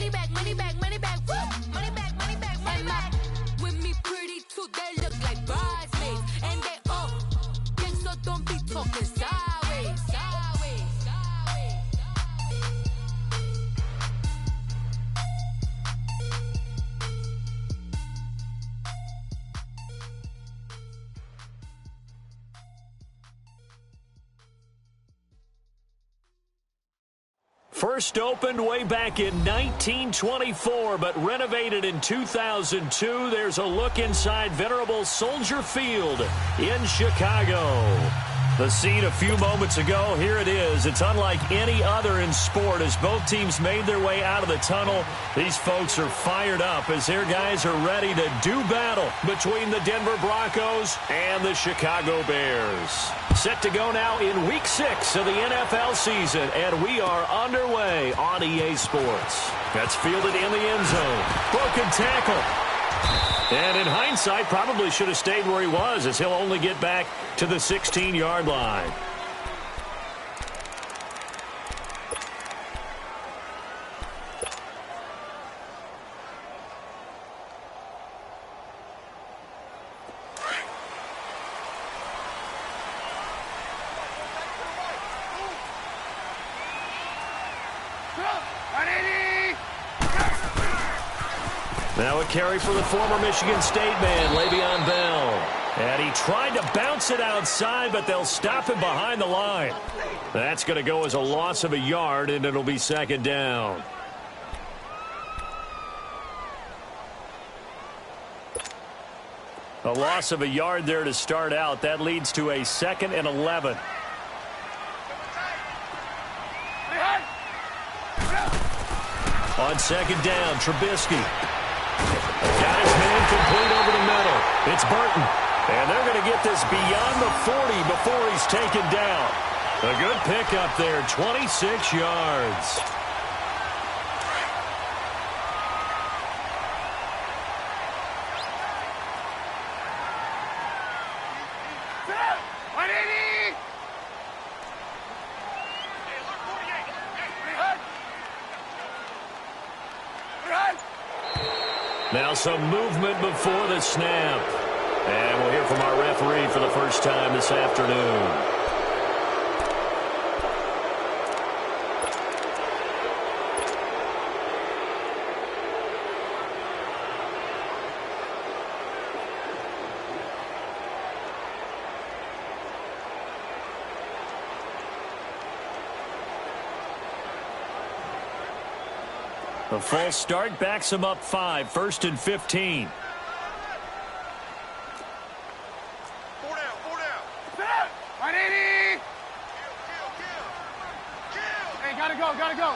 money back, money back, money back, woo! Money back, money back, money back. With me pretty too, they look like bridesmaids. And they all gang, so don't be talking sideways, sideways, sideways. First opened way back in 1924, but renovated in 2002. There's a look inside venerable Soldier Field in Chicago. The scene a few moments ago, here it is. It's unlike any other in sport as both teams made their way out of the tunnel. These folks are fired up as their guys are ready to do battle between the Denver Broncos and the Chicago Bears. Set to go now in Week 6 of the NFL season, and we are underway on EA Sports. That's fielded in the end zone. Broken tackle. And in hindsight, probably should have stayed where he was as he'll only get back to the 16-yard line. Now a carry for the former Michigan State man, Le'Veon Bell. And he tried to bounce it outside, but they'll stop him behind the line. That's going to go as a loss of a yard, and it'll be second down. A loss of a yard there to start out. That leads to a 2nd and 11. On second down, Trubisky. Got his man complete over the middle. It's Burton. And they're going to get this beyond the 40 before he's taken down. A good pickup there, 26 yards. Now some movement before the snap. And we'll hear from our referee for the first time this afternoon. The false start backs him up 5, 1st and 15. Four down. 180. Kill. Hey, gotta go.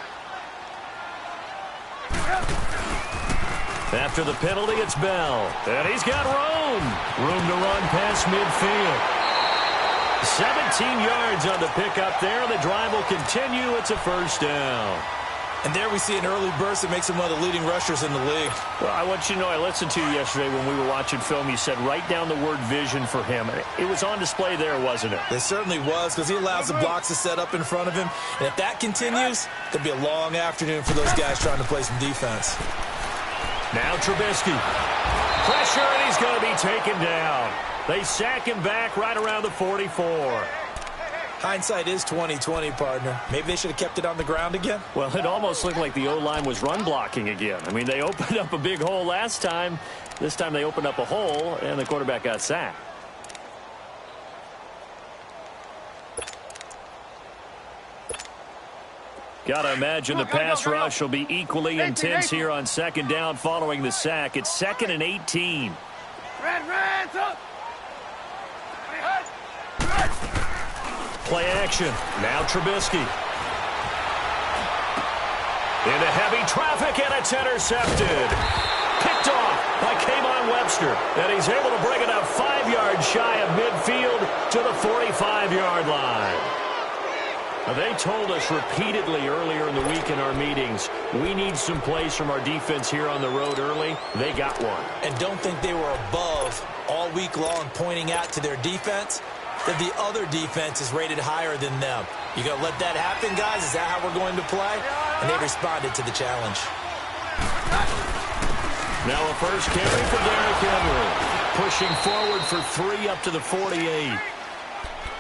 After the penalty, it's Bell. And he's got room to run past midfield. 17 yards on the pickup there. The drive will continue. It's a first down. And there we see an early burst that makes him one of the leading rushers in the league. Well, I want you to know, I listened to you yesterday when we were watching film. You said write down the word vision for him. It was on display there, wasn't it? It certainly was, because he allows the blocks to set up in front of him. And if that continues, it could be a long afternoon for those guys trying to play some defense. Now Trubisky. Pressure, and he's going to be taken down. They sack him back right around the 44. Hindsight is 20/20, partner. Maybe they should have kept it on the ground again. Well, it almost looked like the O-line was run blocking again. I mean, they opened up a big hole last time. This time they opened up a hole, and the quarterback got sacked. Got to imagine the pass rush will be equally intense here on second down following the sack. It's 2nd and 18. Play action. Now Trubisky. Into heavy traffic, and it's intercepted. Picked off by K'Von Webster. And he's able to bring it up 5 yards shy of midfield to the 45-yard line. Now, they told us repeatedly earlier in the week in our meetings, we need some plays from our defense here on the road early. They got one. And don't think they were above all week long pointing out to their defense that the other defense is rated higher than them. You going to let that happen, guys? Is that how we're going to play? And they responded to the challenge. Now a first carry for Derrick Henry. Pushing forward for 3 up to the 48.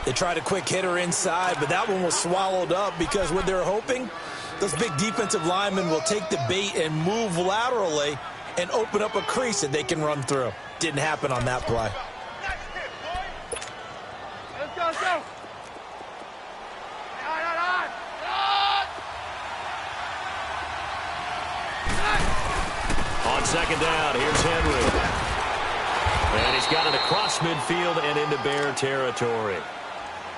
They tried a quick hitter inside, but that one was swallowed up because what they're hoping, those big defensive linemen will take the bait and move laterally and open up a crease that they can run through. Didn't happen on that play. Let's go, let's go. On second down, here's Henry. And he's got it across midfield and into Bear territory.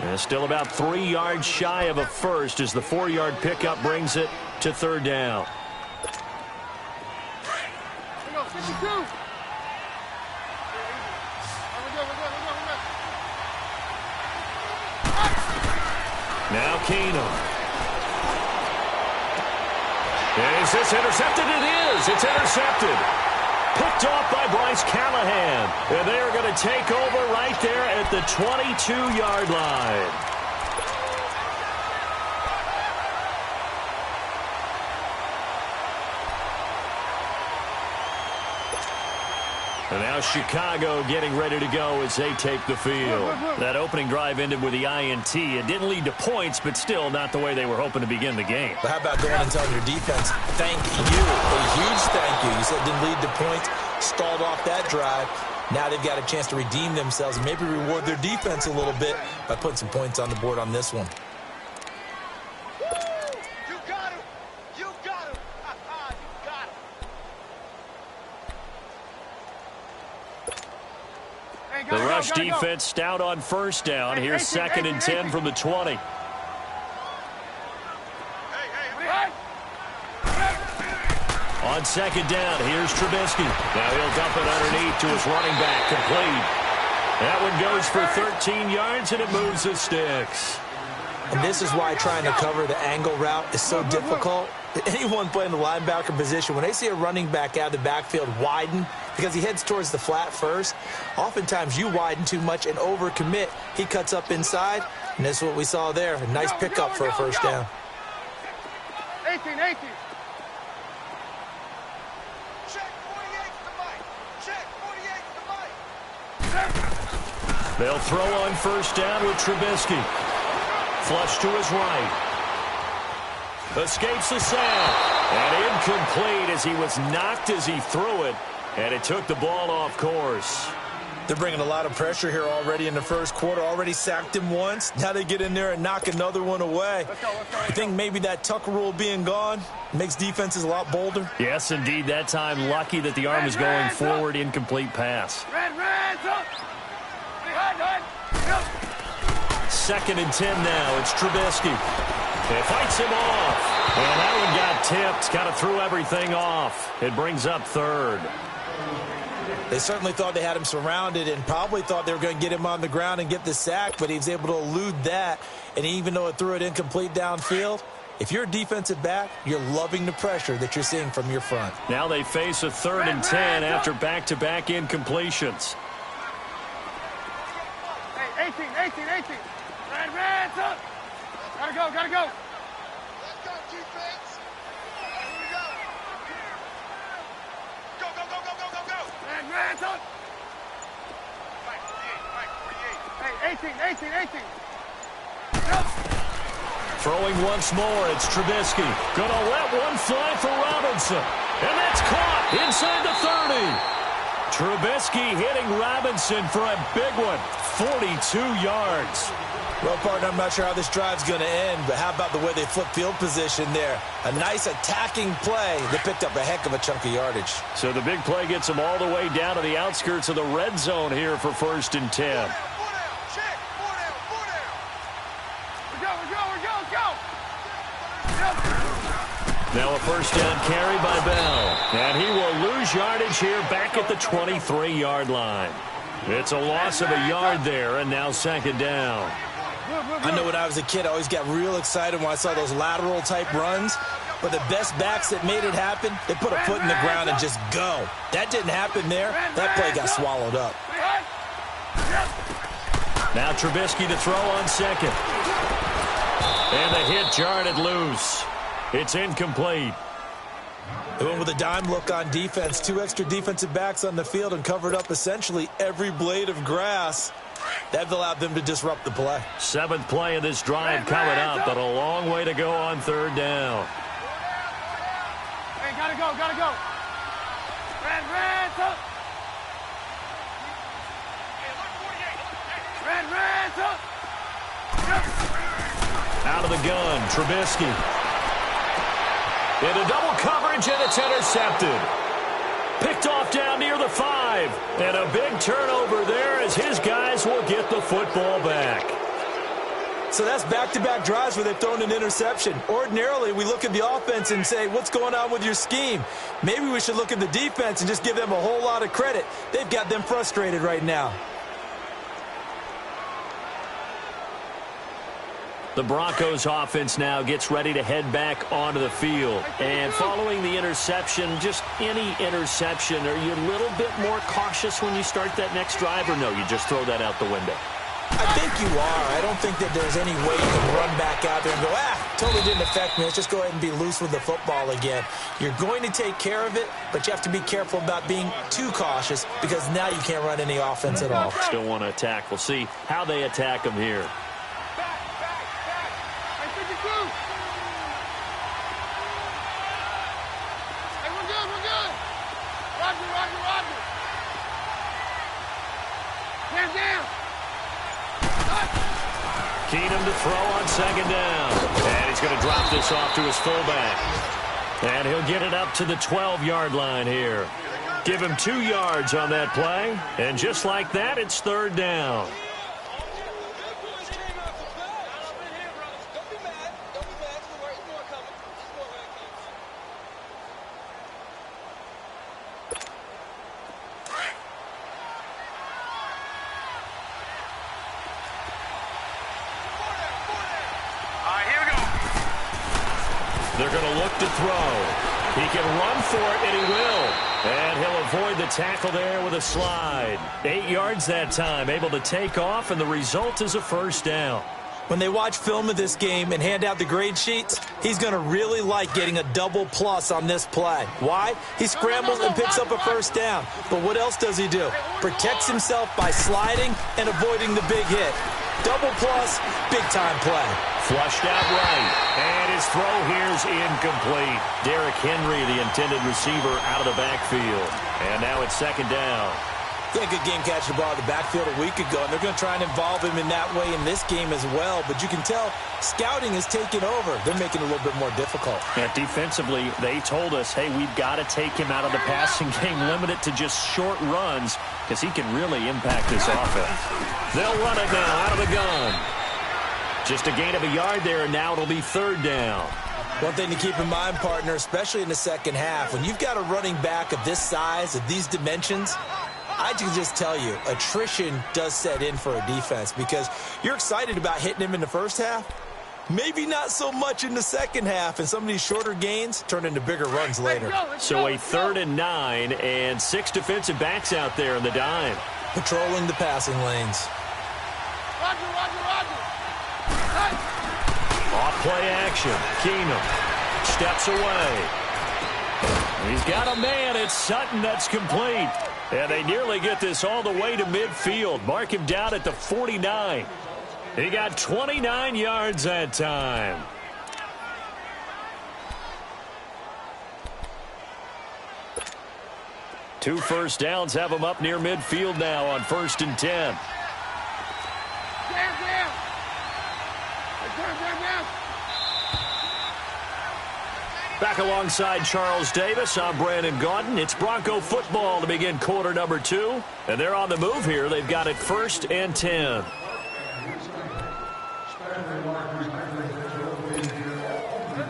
And still about 3 yards shy of a first as the 4-yard pickup brings it to third down. Here we go, 52. We're good. Now Keenum. Is this intercepted? It is. It's intercepted. Picked off by Bryce Callahan. And they are going to take over right there at the 22-yard line. And now Chicago getting ready to go as they take the field. That opening drive ended with the INT. It didn't lead to points, but still not the way they were hoping to begin the game. But how about going and telling your defense, thank you, a huge thank you. You said it didn't lead to points, stalled off that drive. Now they've got a chance to redeem themselves and maybe reward their defense a little bit by putting some points on the board on this one. You got him. You got him. You got him. The rush defense stout on first down. Here's 2nd and 10 from the 20. On second down, here's Trubisky. Now he'll dump it underneath to his running back, complete. That one goes for 13 yards, and it moves the sticks. And this is why trying to cover the angle route is so difficult. Anyone playing the linebacker position, when they see a running back out of the backfield widen, because he heads towards the flat first, oftentimes you widen too much and overcommit. He cuts up inside, and that's what we saw there. A nice pickup for a first down. 18. They'll throw on first down with Trubisky. Flush to his right. Escapes the sack. And incomplete as he was knocked as he threw it. And it took the ball off course. They're bringing a lot of pressure here already in the first quarter. Already sacked him once. Now they get in there and knock another one away. I think maybe that Tucker rule being gone makes defenses a lot bolder. Yes, indeed. That time, lucky that the arm is going forward. Incomplete pass. Second and 10 now. It's Trubisky. He fights him off. And that one got tipped. Kind of threw everything off. It brings up third. They certainly thought they had him surrounded and probably thought they were going to get him on the ground and get the sack, but he was able to elude that. And even though it threw it incomplete downfield, if you're a defensive back, you're loving the pressure that you're seeing from your front. Now they face a 3rd and 10 after back-to-back incompletions. Hey, 18. Red, up. Gotta go. Let's go, defense. Here we go. Go. Red, up. Right, 48. Hey, 18. Yep. Throwing once more, it's Trubisky. Gonna let one fly for Robinson. And that's caught inside the 30. Trubisky hitting Robinson for a big one. 42 yards. Well, partner, I'm not sure how this drive's going to end, but how about the way they flip field position there? A nice attacking play. They picked up a heck of a chunk of yardage. So the big play gets them all the way down to the outskirts of the red zone here for 1st and 10. Four down. Check. Four down. Let's go. Yep. Now a first down carry by Bell. And he will lose yardage here back at the 23-yard line. It's a loss of a yard there, and now 2nd down. I know when I was a kid, I always got real excited when I saw those lateral-type runs. But the best backs that made it happen, they put a foot in the ground and just go. That didn't happen there. That play got swallowed up. Now Trubisky to throw on second. And the hit jarred it loose. It's incomplete. They went with a dime look on defense. 2 extra defensive backs on the field and covered up essentially every blade of grass. That allowed them to disrupt the play. 7th play of this drive coming up, but a long way to go on 3rd down. Hey, gotta go. Red, up. Red, up. Out of the gun, Trubisky. Into double coverage, and it's intercepted. Picked off down near the 5. And a big turnover there as his guys will get the football back. So that's back-to-back drives where they've thrown an interception. Ordinarily, we look at the offense and say, what's going on with your scheme? Maybe we should look at the defense and just give them a whole lot of credit. They've got them frustrated right now. The Broncos offense now gets ready to head back onto the field. And following the interception, just any interception, are you a little bit more cautious when you start that next drive, or no, you just throw that out the window? I think you are. I don't think that there's any way you can run back out there and go, totally didn't affect me. Let's just go ahead and be loose with the football again. You're going to take care of it, but you have to be careful about being too cautious because now you can't run any offense at all. Still want to attack. We'll see how they attack them here. Keenum to throw on 2nd down. And he's going to drop this off to his fullback. And he'll get it up to the 12-yard line here. Give him 2 yards on that play. And just like that, it's 3rd down. They're going to look to throw. He can run for it, and he will. And he'll avoid the tackle there with a slide. 8 yards that time, able to take off, and the result is a 1st down. When they watch film of this game and hand out the grade sheets, he's going to really like getting a double plus on this play. Why? He scrambles and picks up a 1st down. But what else does he do? Protects himself by sliding and avoiding the big hit. Double plus, big-time play. Flushed out right, and his throw here's incomplete. Derrick Henry, the intended receiver, out of the backfield. And now it's 2nd down. He had a good game catching the ball in the backfield a week ago, and they're going to try and involve him in that way in this game as well. But you can tell scouting is taking over. They're making it a little bit more difficult. Yeah, defensively, they told us, hey, we've got to take him out of the passing game, limit it to just short runs, because he can really impact this offense. They'll run it now out of the gun. Just a gain of a yard there, and now it'll be 3rd down. One thing to keep in mind, partner, especially in the second half, when you've got a running back of this size, of these dimensions, I can just tell you, attrition does set in for a defense because you're excited about hitting him in the first half. Maybe not so much in the second half, and some of these shorter gains turn into bigger runs later. So a 3rd and 9, and 6 defensive backs out there in the dime. Patrolling the passing lanes. Off play action. Keenum steps away. He's got a man. It's Sutton that's complete. And they nearly get this all the way to midfield. Mark him down at the 49. He got 29 yards that time. Two 1st downs have him up near midfield now on 1st and 10. Back alongside Charles Davis, I'm Brandon Gaudin. It's Bronco football to begin quarter number 2. And they're on the move here. They've got it 1st and 10. Let's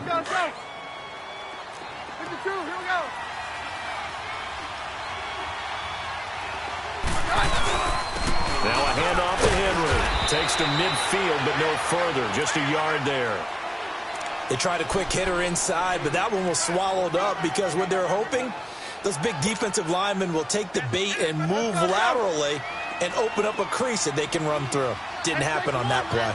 go. 52, here we go. Now a handoff to Henry. Takes to midfield, but no further. Just a yard there. They tried a quick hitter inside, but that one was swallowed up because what they're hoping, those big defensive linemen will take the bait and move laterally and open up a crease that they can run through. Didn't happen on that play.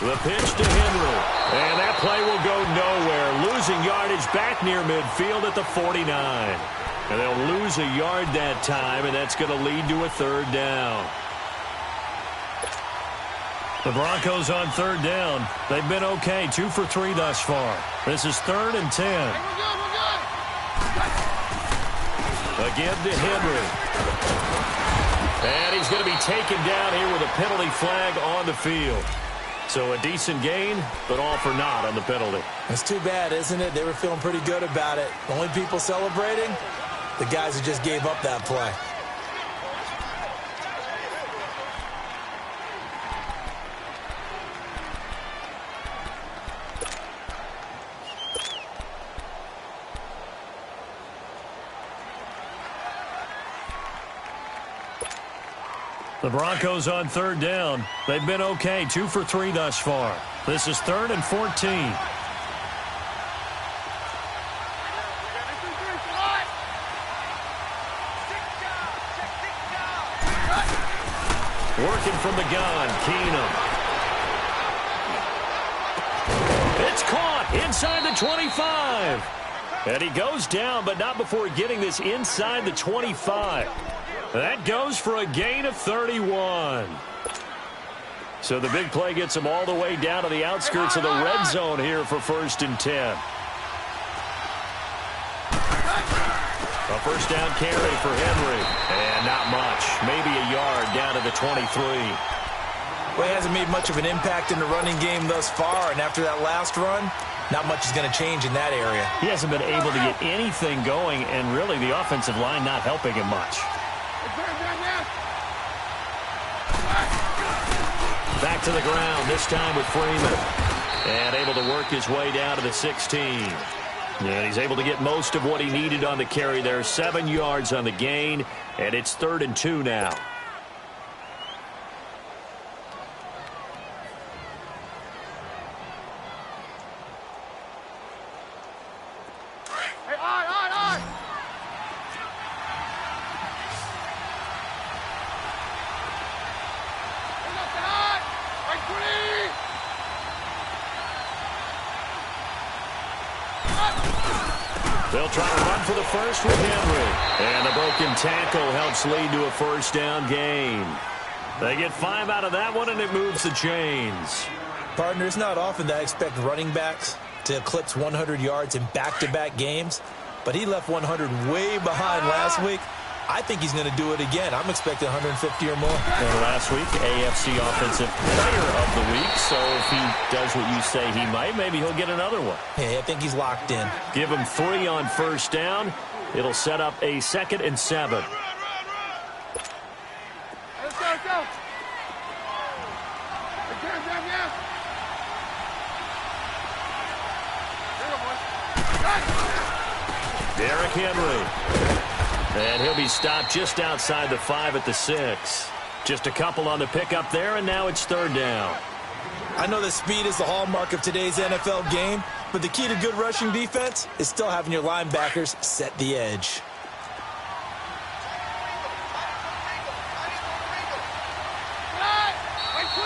The pitch to Henry. And that play will go nowhere. Losing yardage back near midfield at the 49. And they'll lose a yard that time, and that's going to lead to a third down. The Broncos on third down. They've been okay, 2 for 3 thus far. This is 3rd and 10. Again to Henry. And he's going to be taken down here with a penalty flag on the field. So a decent gain, but all for naught on the penalty. It's too bad, isn't it? They were feeling pretty good about it. The only people celebrating, the guys who just gave up that play. The Broncos on third down. They've been okay, 2 for 3 thus far. This is 3rd and 14. Working from the gun, Keenum. It's caught inside the 25. And he goes down, but not before getting this inside the 25. That goes for a gain of 31. So the big play gets him all the way down to the outskirts of the red zone here for 1st and 10. A first down carry for Henry. And not much. Maybe a yard down to the 23. Well, he hasn't made much of an impact in the running game thus far, and after that last run, not much is going to change in that area. He hasn't been able to get anything going, and really the offensive line not helping him much. Back to the ground, this time with Freeman. And able to work his way down to the 16. And he's able to get most of what he needed on the carry there. 7 yards on the gain, and it's 3rd and 2 now. They'll try to run for the first with Henry. And a broken tackle helps lead to a first down gain. They get 5 out of that one, and it moves the chains. Partner, it's not often that I expect running backs to eclipse 100 yards in back-to-back games, but he left 100 way behind last week. I think he's going to do it again. I'm expecting 150 or more. And last week, AFC Offensive Player of the Week. So if he does what you say he might, maybe he'll get another one. Yeah, I think he's locked in. Give him 3 on first down. It'll set up a 2nd and 7. Let's go, let's go. Derrick Henry. And he'll be stopped just outside the 5 at the 6. Just a couple on the pickup there, and now it's 3rd down. I know that speed is the hallmark of today's NFL game, but the key to good rushing defense is still having your linebackers set the edge.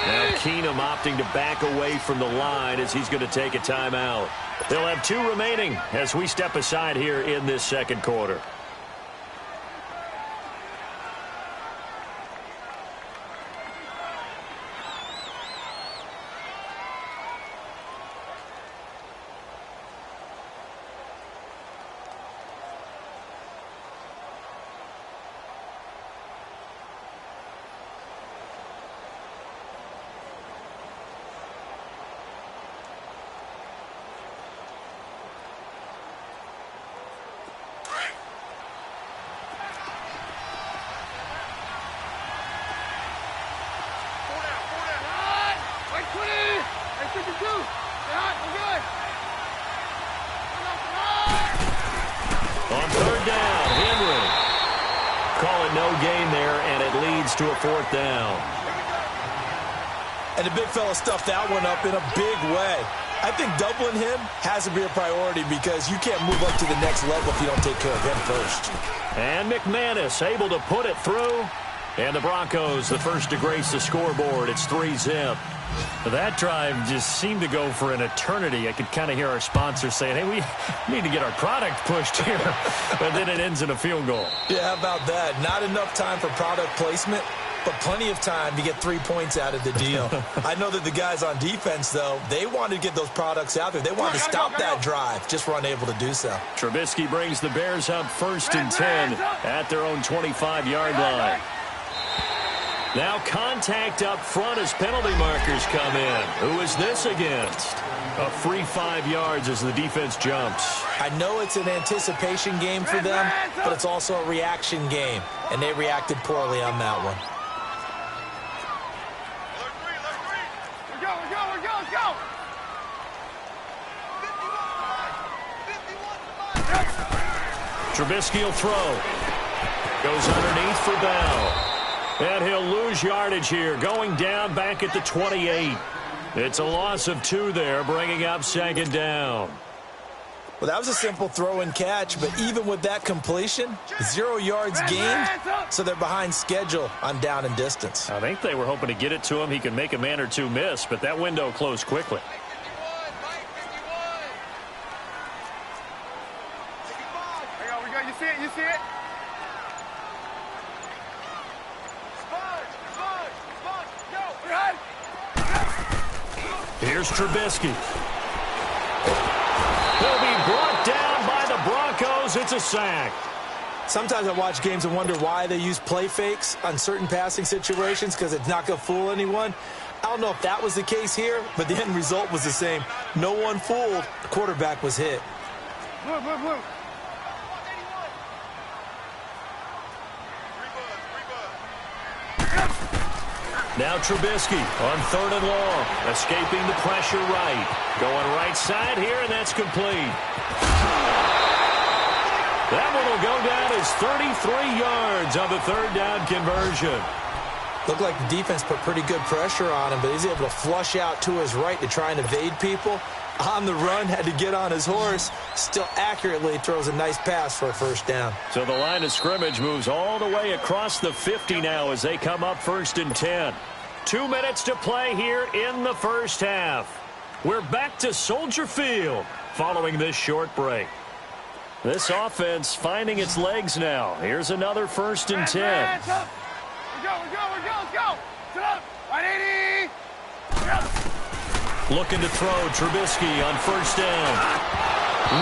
Now Keenum opting to back away from the line as he's going to take a timeout. They'll have 2 remaining as we step aside here in this second quarter. On third down, Henry. Call it no gain there, and it leads to a 4th down. And the big fella stuffed that one up in a big way. I think doubling him has to be a priority because you can't move up to the next level if you don't take care of him first. And McManus able to put it through. And the Broncos, the first to grace the scoreboard. It's 3-zip. That drive just seemed to go for an eternity. I could kind of hear our sponsors saying, hey, we need to get our product pushed here. But then it ends in a field goal. Yeah, how about that? Not enough time for product placement, but plenty of time to get 3 points out of the deal. I know that the guys on defense, though, they wanted to get those products out there. They wanted to stop that drive, just were unable to do so. Trubisky brings the Bears up 1st and 10 at their own 25-yard line. Now contact up front as penalty markers come in. Who is this against? A free 5 yards as the defense jumps. I know it's an anticipation game for them, but it's also a reaction game, and they reacted poorly on that one. Let's go. 51. Trubisky will throw. Goes underneath for Bell. And he'll lose yardage here, going down back at the 28. It's a loss of 2 there, bringing up 2nd down. Well, that was a simple throw and catch, but even with that completion, 0 yards gained, so they're behind schedule on down and distance. I think they were hoping to get it to him. He could make a man or two miss, but that window closed quickly. 51. We got you see it, you see it? Here's Trubisky. He'll be brought down by the Broncos. It's a sack. Sometimes I watch games and wonder why they use play fakes on certain passing situations, because it's not going to fool anyone. I don't know if that was the case here, but the end result was the same. No one fooled. The quarterback was hit. Blue. Now Trubisky on 3rd and long, escaping the pressure right. Going right side here, and that's complete. That one will go down as 33 yards on the 3rd down conversion. Looked like the defense put pretty good pressure on him, but he's able to flush out to his right to try and evade people. On the run, had to get on his horse. Still accurately throws a nice pass for a 1st down. So the line of scrimmage moves all the way across the 50 now as they come up 1st and 10. 2 minutes to play here in the 1st half. We're back to Soldier Field following this short break. This offense finding its legs now. Here's another 1st and 10. Let's go. Let's go. Sit up. 180. Looking to throw. Trubisky on 1st down.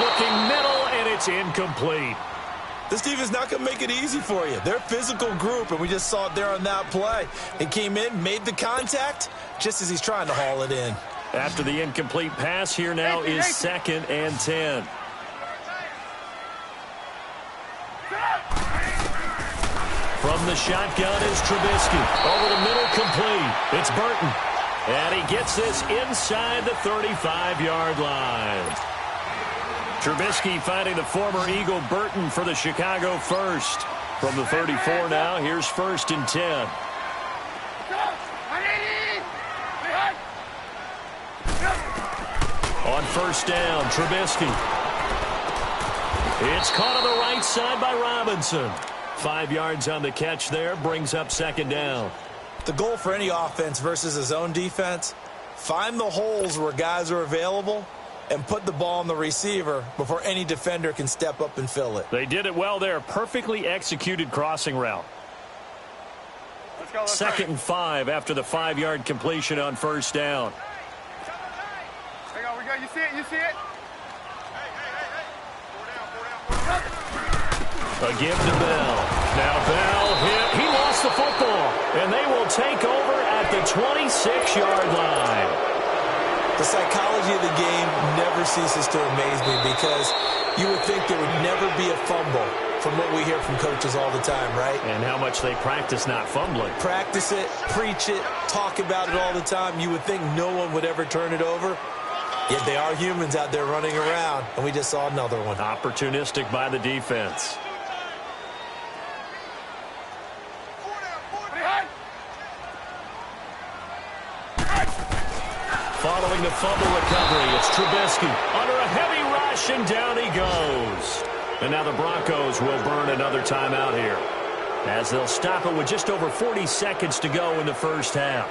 Looking middle, and it's incomplete. This defense is not going to make it easy for you. They're a physical group, and we just saw it there on that play. It came in, made the contact, just as he's trying to haul it in. After the incomplete pass, here now is 2nd and 10. From the shotgun is Trubisky. Over the middle, complete. It's Burton. And he gets this inside the 35-yard line. Trubisky finding the former Eagle Burton for the Chicago first. From the 34 now, here's 1st and 10. On 1st down, Trubisky. It's caught on the right side by Robinson. 5 yards on the catch there, brings up 2nd down. The goal for any offense versus his own defense, find the holes where guys are available and put the ball on the receiver before any defender can step up and fill it. They did it well there. Perfectly executed crossing route. Let's 2nd and 5 after the 5-yard completion on 1st down. We go. You see it? A give to Bell. Now Bell hit. He lost the football. And they will take over at the 26-yard line. The psychology of the game never ceases to amaze me, because you would think there would never be a fumble from what we hear from coaches all the time, right? And how much they practice not fumbling. Practice it, preach it, talk about it all the time. You would think no one would ever turn it over. Yet they are humans out there running around, and we just saw another one. Opportunistic by the defense. Following the fumble recovery, it's Trubisky under a heavy rush, and down he goes. And now the Broncos will burn another timeout here, as they'll stop it with just over 40 seconds to go in the 1st half.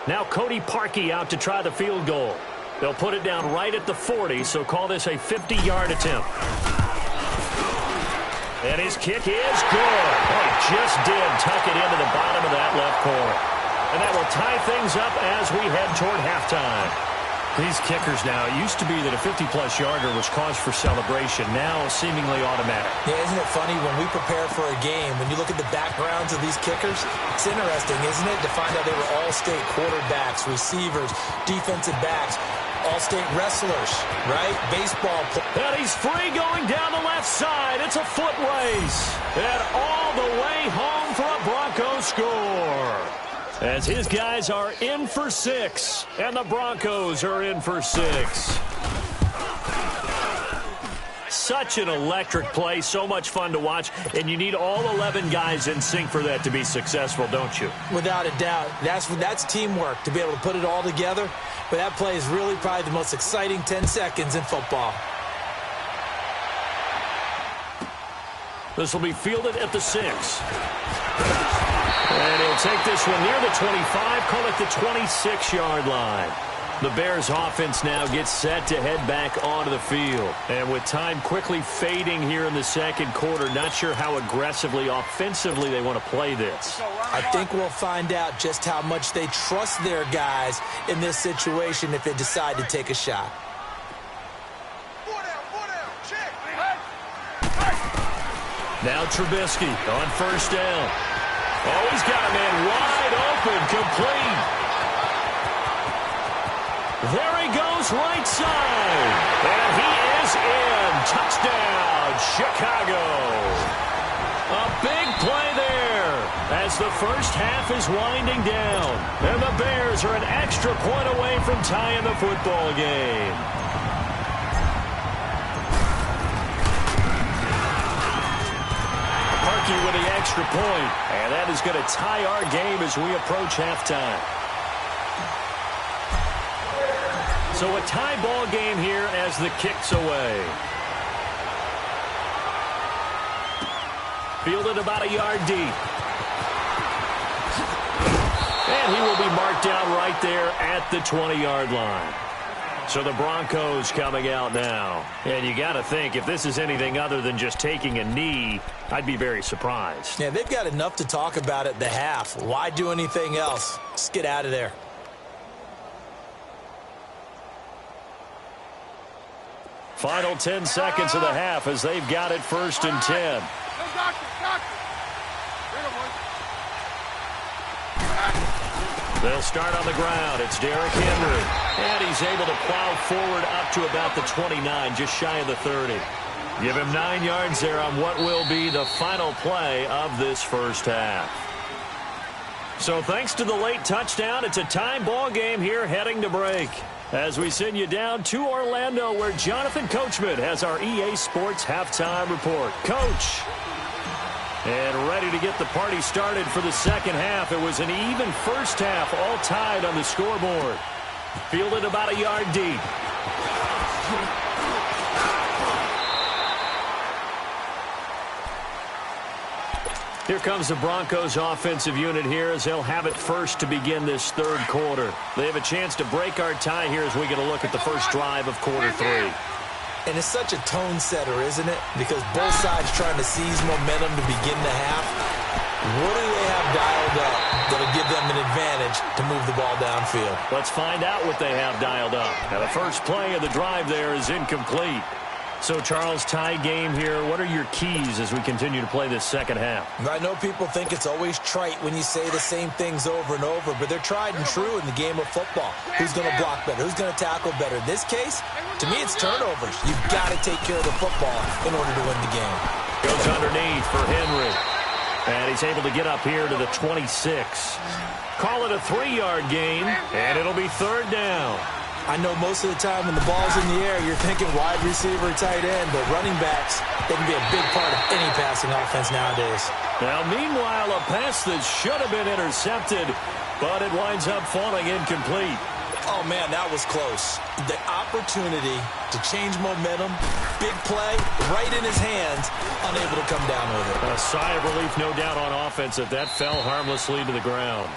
Now Cody Parkey out to try the field goal. They'll put it down right at the 40, so call this a 50-yard attempt. And his kick is good. Oh, he just did tuck it into the bottom of that left corner. And that will tie things up as we head toward halftime. These kickers now, it used to be that a 50-plus yarder was cause for celebration. Now seemingly automatic. Yeah, isn't it funny when we prepare for a game, when you look at the backgrounds of these kickers, it's interesting, isn't it, to find out they were all-state quarterbacks, receivers, defensive backs, all-state wrestlers, right? Baseball players. And he's free going down the left side. It's a foot race. And all the way home for a Bronco score. As his guys are in for 6, and the Broncos are in for 6. Such an electric play, so much fun to watch, and you need all 11 guys in sync for that to be successful, don't you? Without a doubt. That's teamwork, to be able to put it all together. But that play is really probably the most exciting 10 seconds in football. This will be fielded at the 6. And he'll take this one near the 25, call it the 26-yard line. The Bears offense now gets set to head back onto the field. And with time quickly fading here in the second quarter, not sure how aggressively, offensively they want to play this. I think we'll find out just how much they trust their guys in this situation if they decide to take a shot. Now Trubisky on first down. Oh, he's got a man wide open, complete. There he goes, right side. And he is in. Touchdown, Chicago. A big play there as the first half is winding down. And the Bears are an extra point away from tying the football game. Parkey with the extra point, and that is going to tie our game as we approach halftime. So a tie ball game here as the kick's away. Fielded about a yard deep. And he will be marked down right there at the 20-yard line. So the Broncos coming out now. And you got to think, if this is anything other than just taking a knee, I'd be very surprised. Yeah, they've got enough to talk about at the half. Why do anything else? Just get out of there. Final 10 seconds of the half as they've got it 1st and 10. They'll start on the ground. It's Derrick Henry. And he's able to plow forward up to about the 29, just shy of the 30. Give him 9 yards there on what will be the final play of this first half. So thanks to the late touchdown, it's a tie ball game here heading to break. As we send you down to Orlando, where Jonathan Coachman has our EA Sports halftime report. Coach. And ready to get the party started for the second half. It was an even first half, all tied on the scoreboard. Fielded about a yard deep. Here comes the Broncos offensive unit here as they'll have it first to begin this third quarter. They have a chance to break our tie here as we get a look at the first drive of quarter 3. And it's such a tone setter, isn't it? Because both sides trying to seize momentum to begin the half. What do they have dialed up that'll give them an advantage to move the ball downfield? Let's find out what they have dialed up. Now, the first play of the drive there is incomplete. So, Charles, tie game here. What are your keys as we continue to play this second half? I know people think it's always trite when you say the same things over and over, but they're tried and true in the game of football. Who's going to block better? Who's going to tackle better? In this case, to me, it's turnovers. You've got to take care of the football in order to win the game. Goes underneath for Henry. And he's able to get up here to the 26. Call it a 3-yard gain, and it'll be third down. I know most of the time when the ball's in the air, you're thinking wide receiver, tight end, but running backs, they can be a big part of any passing offense nowadays. Now, meanwhile, a pass that should have been intercepted, but it winds up falling incomplete. Oh, man, that was close. The opportunity to change momentum, big play, right in his hands, unable to come down with it. A sigh of relief, no doubt, on offense if that fell harmlessly to the ground.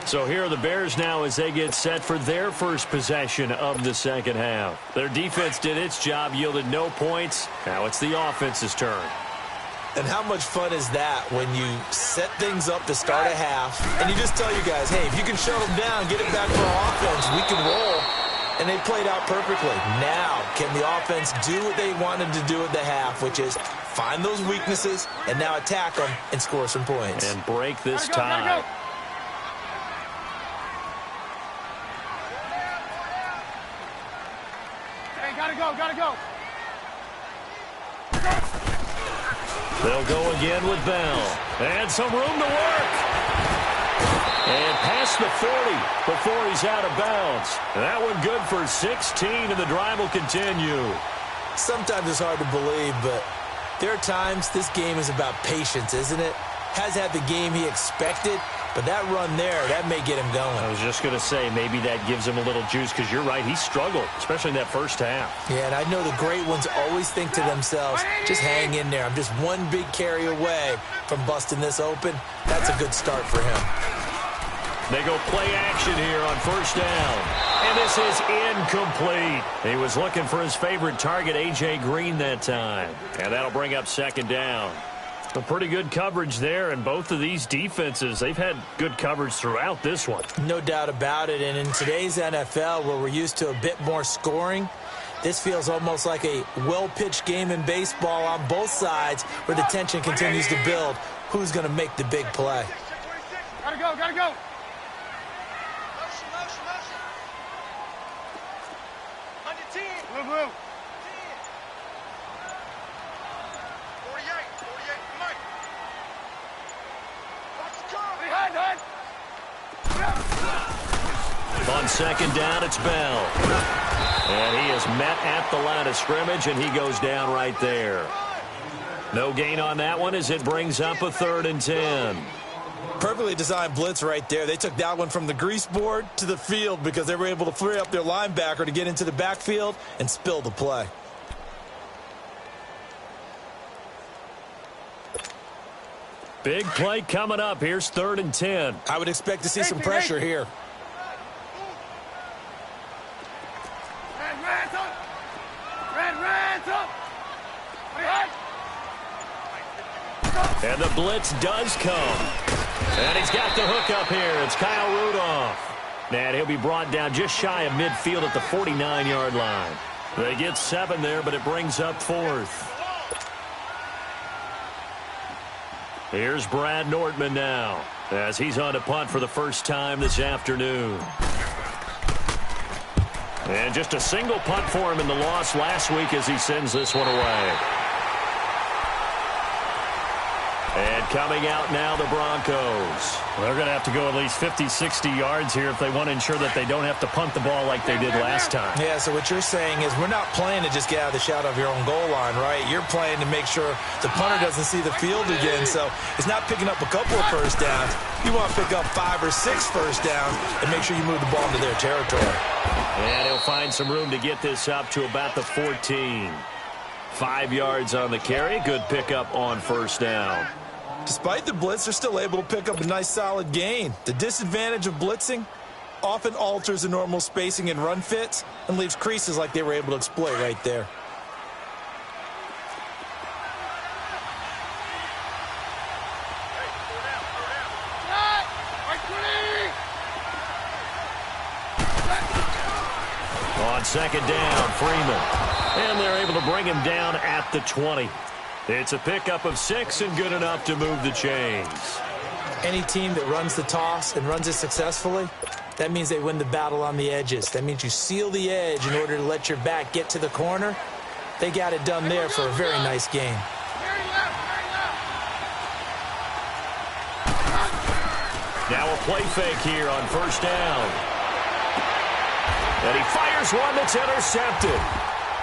So here are the Bears now as they get set for their first possession of the second half. Their defense did its job, yielded no points. Now it's the offense's turn. And how much fun is that when you set things up to start a half and you just tell your guys, hey, if you can shut them down, get it back for our offense, we can roll. And they played out perfectly. Now, can the offense do what they wanted to do at the half, which is find those weaknesses and now attack them and score some points. And break this tie. Hey, gotta go. They'll go again with Bell. And some room to work. And past the 40 before he's out of bounds. And that one good for 16, and the drive will continue. Sometimes it's hard to believe, but there are times this game is about patience, isn't it? Has had the game he expected, but that run there, that may get him going. I was just going to say, maybe that gives him a little juice, because you're right, he struggled, especially in that first half. Yeah, and I know the great ones always think to themselves, just hang in there. I'm just one big carry away from busting this open. That's a good start for him. They go play action here on first down. And this is incomplete. He was looking for his favorite target, A.J. Green, that time. And that'll bring up second down. A pretty good coverage there, and both of these defenses, they've had good coverage throughout this one. No doubt about it, and in today's NFL, where we're used to a bit more scoring, this feels almost like a well-pitched game in baseball on both sides, where the tension continues to build. Who's going to make the big play? Gotta go. Blue. 48. On second down, it's Bell. And he is met at the line of scrimmage, and he goes down right there. No gain on that one as it brings up a 3rd and 10. Perfectly designed blitz right there. They took that one from the grease board to the field because they were able to free up their linebacker to get into the backfield and spill the play. Big play coming up. Here's 3rd and 10. I would expect to see some pressure here. And the blitz does come. And he's got the hook up here. It's Kyle Rudolph. And he'll be brought down just shy of midfield at the 49-yard line. They get 7 there, but it brings up 4th. Here's Brad Nortman now, as he's on to punt for the first time this afternoon. And just a single punt for him in the loss last week as he sends this one away. And coming out now, the Broncos. They're going to have to go at least 50, 60 yards here if they want to ensure that they don't have to punt the ball like they did last time. Yeah, so what you're saying is we're not playing to just get out of the shadow of your own goal line, right? You're playing to make sure the punter doesn't see the field again. So it's not picking up a couple of first downs. You want to pick up 5 or 6 first downs and make sure you move the ball into their territory. And he'll find some room to get this up to about the 14. 5 yards on the carry. Good pickup on first down. Despite the blitz, they're still able to pick up a nice solid gain. The disadvantage of blitzing often alters the normal spacing and run fits and leaves creases like they were able to exploit right there. On second down, Freeman. And they're able to bring him down at the 20. It's a pickup of 6 and good enough to move the chains. Any team that runs the toss and runs it successfully, that means they win the battle on the edges. That means you seal the edge in order to let your back get to the corner. They got it done there for a very nice game. Now a play fake here on first down. And he fires one that's intercepted.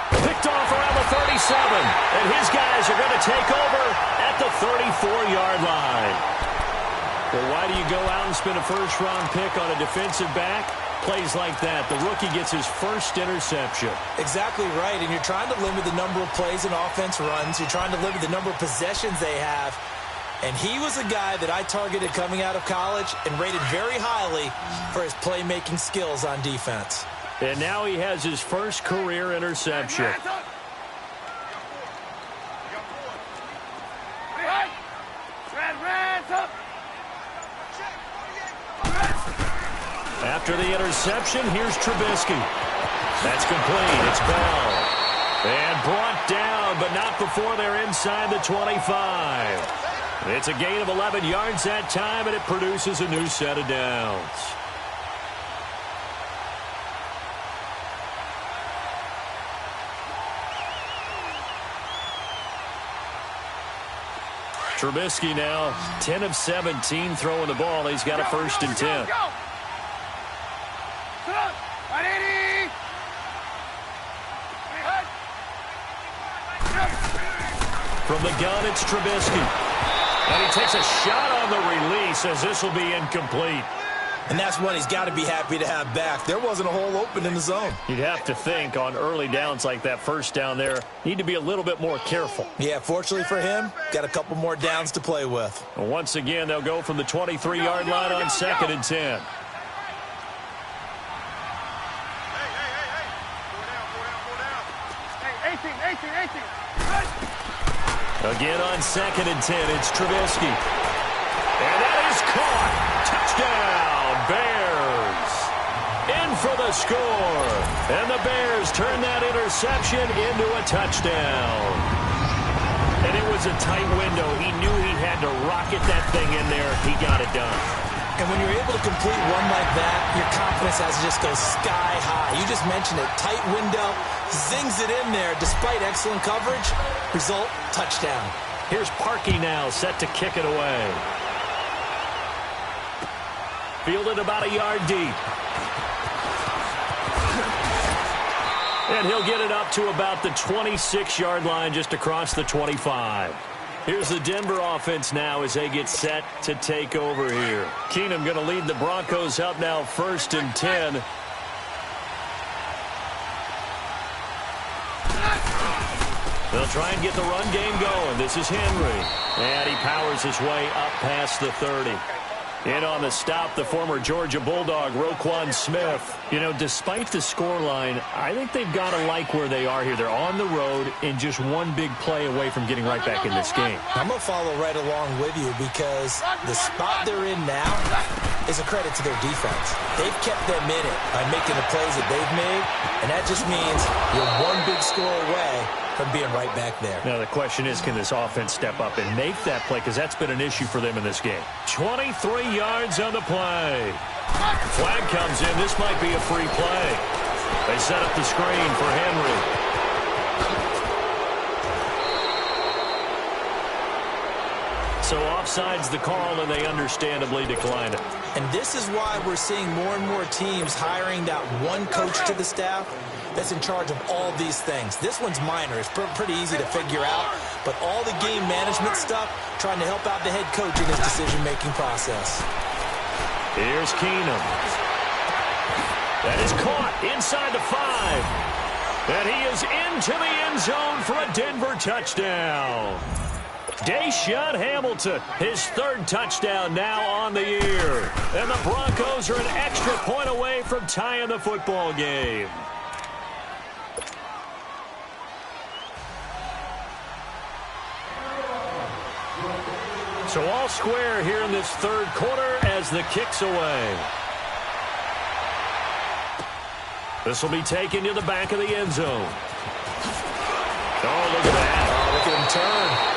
Picked off around the 37, and his guys are going to take over at the 34-yard line. Well, why do you go out and spend a first-round pick on a defensive back? Plays like that. The rookie gets his first interception. Exactly right, and you're trying to limit the number of plays an offense runs. You're trying to limit the number of possessions they have. And he was a guy that I targeted coming out of college and rated very highly for his playmaking skills on defense. And now he has his first career interception. After the interception, here's Trubisky. That's complete. It's Bell. And brought down, but not before they're inside the 25. It's a gain of 11 yards that time, and it produces a new set of downs. Trubisky now 10 of 17 throwing the ball. He's got a first and 10. From the gun, it's Trubisky. And he takes a shot on the release as this will be incomplete. And that's one he's got to be happy to have back. There wasn't a hole open in the zone. You'd have to think on early downs like that first down there, need to be a little bit more careful. Yeah, fortunately for him, got a couple more downs to play with. And once again, they'll go from the 23-yard line on 2nd and 10. Again on 2nd and 10, it's Trubisky. And that is caught. Touchdown, Bears. In for the score. And the Bears turn that interception into a touchdown. And it was a tight window. He knew he had to rocket that thing in there. He got it done. And when you're able to complete one like that, your confidence has to just go sky high. You just mentioned it. Tight window, zings it in there despite excellent coverage. Result, touchdown. Here's Parkey now, set to kick it away. Fielded about a yard deep. And he'll get it up to about the 26-yard line just across the 25. Here's the Denver offense now as they get set to take over here. Keenum going to lead the Broncos up now 1st and 10. They'll try and get the run game going. This is Henry. And he powers his way up past the 30. In on the stop, the former Georgia Bulldog, Roquan Smith. You know, despite the scoreline, I think they've got to like where they are here. They're on the road and just one big play away from getting right back in this game. I'm going to follow right along with you because the spot they're in now is a credit to their defense. They've kept them in it by making the plays that they've made, and that just means you're one big score away from being right back there. Now the question is, can this offense step up and make that play? Because that's been an issue for them in this game. 23 yards on the play. Flag comes in. This might be a free play. They set up the screen for Henry. So offside's the call, and they understandably declined it. And this is why we're seeing more and more teams hiring that one coach to the staff that's in charge of all these things. This one's minor. It's pretty easy to figure out. But all the game management stuff, trying to help out the head coach in his decision-making process. Here's Keenum. That is caught inside the 5. And he is into the end zone for a Denver touchdown. Deshaun Hamilton, his 3rd touchdown now on the year. And the Broncos are an extra point away from tying the football game. So all square here in this 3rd quarter as the kick's away. This will be taken to the back of the end zone. Oh, look at that. Oh, look at him turn.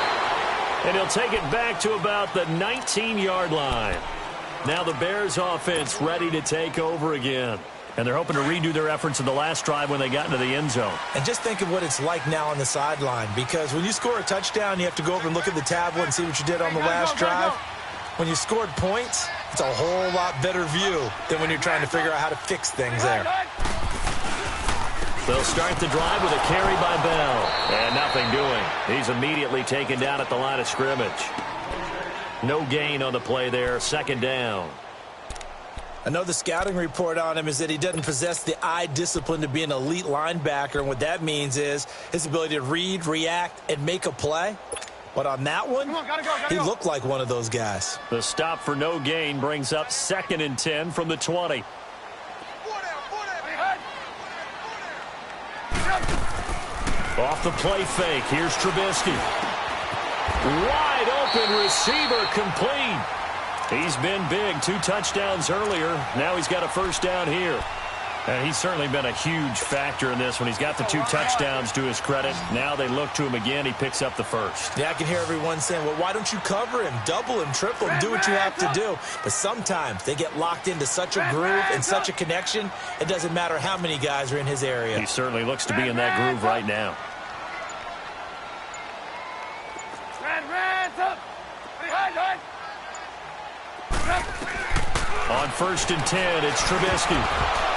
And he'll take it back to about the 19-yard line. Now the Bears offense ready to take over again. And they're hoping to redo their efforts in the last drive when they got into the end zone. And just think of what it's like now on the sideline. Because when you score a touchdown, you have to go over and look at the tablet and see what you did on the last drive. When you scored points, it's a whole lot better view than when you're trying to figure out how to fix things there. They'll start the drive with a carry by Bell. And nothing doing. He's immediately taken down at the line of scrimmage. No gain on the play there. 2nd down. I know the scouting report on him is that he doesn't possess the eye discipline to be an elite linebacker. And what that means is his ability to read, react, and make a play. But on that one, he looked like one of those guys. The stop for no gain brings up 2nd and 10 from the 20. Off the play fake, here's Trubisky. Wide open receiver, complete. He's been big, 2 touchdowns earlier. Now he's got a first down here. And he's certainly been a huge factor in this when he's got the 2 touchdowns to his credit. Now they look to him again. He picks up the first. Yeah, I can hear everyone saying, well, why don't you cover him, double him, triple him, do what you have to do. But sometimes they get locked into such a groove and such a connection, it doesn't matter how many guys are in his area. He certainly looks to be in that groove right now. On 1st and 10, it's Trubisky.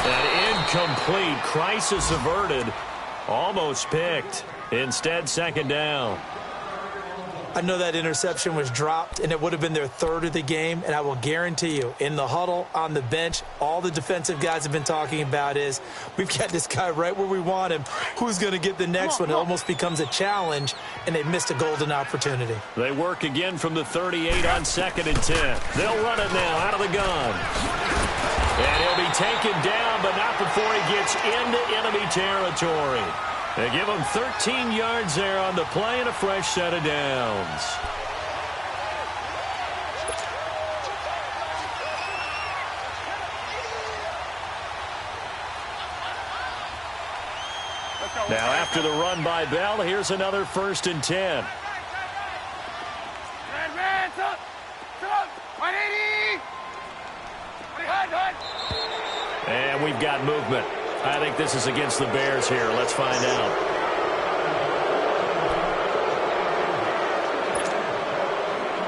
An incomplete, crisis averted, almost picked. Instead, 2nd down. I know that interception was dropped, and it would have been their 3rd of the game, and I will guarantee you, in the huddle, on the bench, all the defensive guys have been talking about is, we've got this guy right where we want him. Who's going to get the next one? It almost becomes a challenge, and they missed a golden opportunity. They work again from the 38 on 2nd and 10. They'll run it now out of the gun. And he'll be taken down, but not before he gets into enemy territory. They give him 13 yards there on the play and a fresh set of downs. Now after the run by Bell, here's another 1st and 10. And we've got movement. I think this is against the Bears here. Let's find out.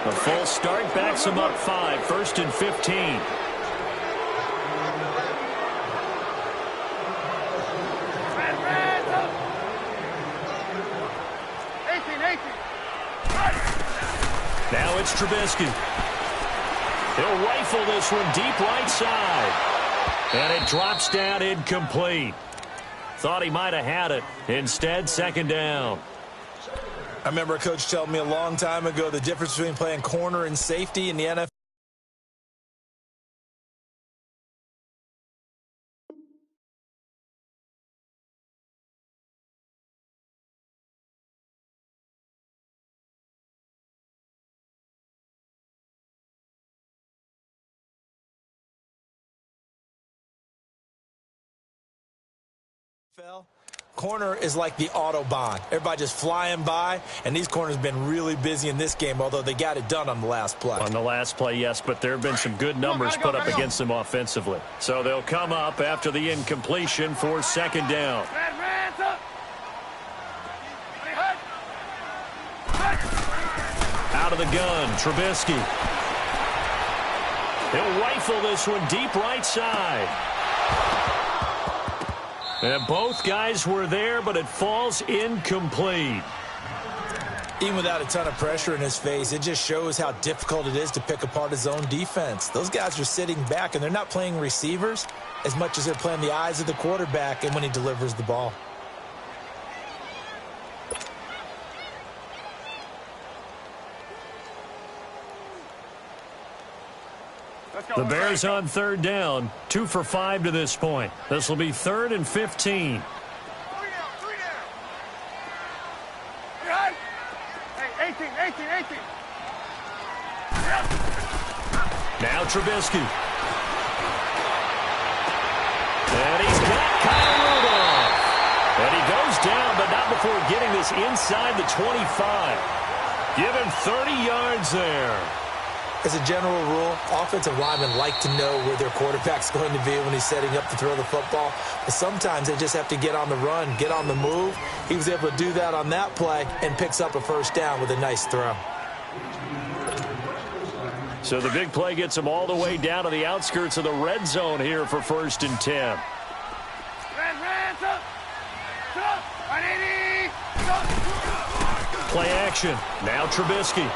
A full start backs him up 5. 1st and 15. Now it's Trubisky. He'll rifle this one deep right side. And it drops down incomplete. Thought he might have had it. Instead, 2nd down. I remember a coach telling me a long time ago the difference between playing corner and safety in the NFL. Corner is like the Autobahn. Everybody just flying by, and these corners have been really busy in this game, although they got it done on the last play. On the last play, yes, but there have been some good numbers put up against them offensively. So they'll come up after the incompletion for 2nd down. Out of the gun, Trubisky. He'll rifle this one deep right side. And both guys were there, but it falls incomplete. Even without a ton of pressure in his face, it just shows how difficult it is to pick apart his own defense. Those guys are sitting back, and they're not playing receivers as much as they're playing the eyes of the quarterback and when he delivers the ball. The Bears on 3rd down, 2 for 5 to this point. This will be 3rd and 15. Now Trubisky. And he's got Kyle Rudolph. And he goes down, but not before getting this inside the 25. Give him 30 yards there. As a general rule, offensive linemen like to know where their quarterback's going to be when he's setting up to throw the football. But sometimes they just have to get on the run, get on the move. He was able to do that on that play and picks up a first down with a nice throw. So the big play gets him all the way down to the outskirts of the red zone here for 1st and 10. Play action. Now Trubisky.